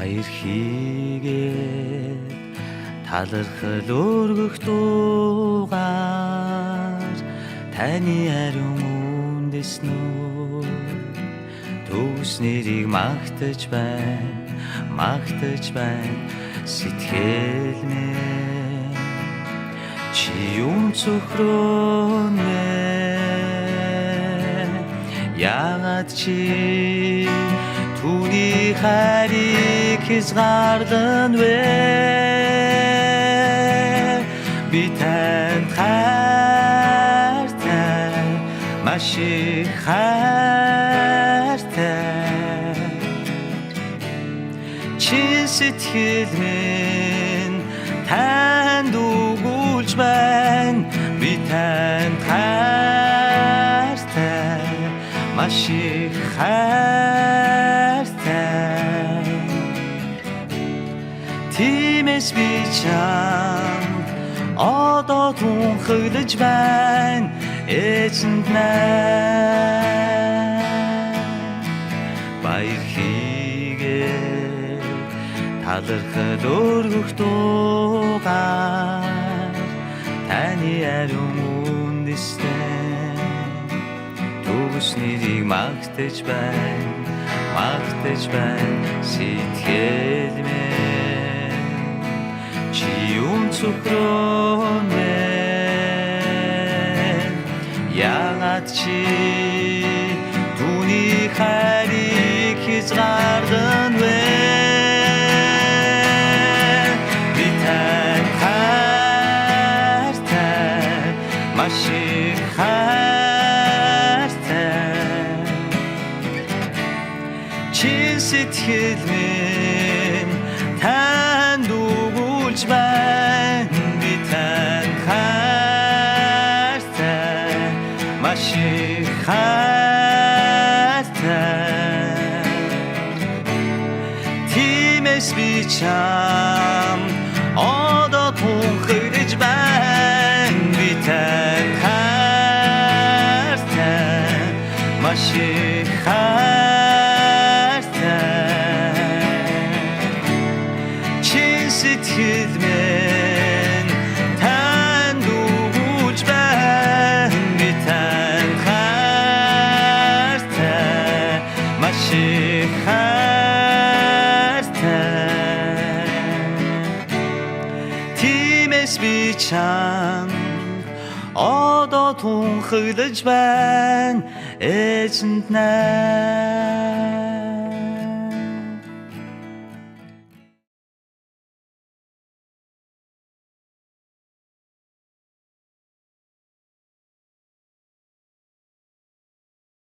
баяр хийгээд талархал өргөх дуугаар таны ариун үндэснөө төгс нэрийг магтаж байна сэтгэл минь чи юм цөхрөнэ яагаад чи түүний хайрыг хязгаарлан вэ би танд хайртай маш их хайртай чи сэтгэл минь танд өгүүлж байна би танд хайртай маш их хайртай тиймээс би чамд одоо тунхаглаж байна эзэнд маань баяр хийгээд талархал өргөх дуугаар таны ариун үндэстэн төгс нэрийг магтаж байна сэтгэл минь чи юм цөхрөнэ яагаад чи түүний хайрыг хязгаарлан вэ би танд хайртай маш их хайртай чи сэтгэл минь танд өгүүлж байна би танд хайртай маш их хайртай тиймээс би чамд одоо тунхаглаж байна би танд хайртай маш их сэтгэл минь танд өгүүлж байна би танд хайртай маш их хайртай тиймээс би чамд одоо тунхаглаж байна эзэнд маань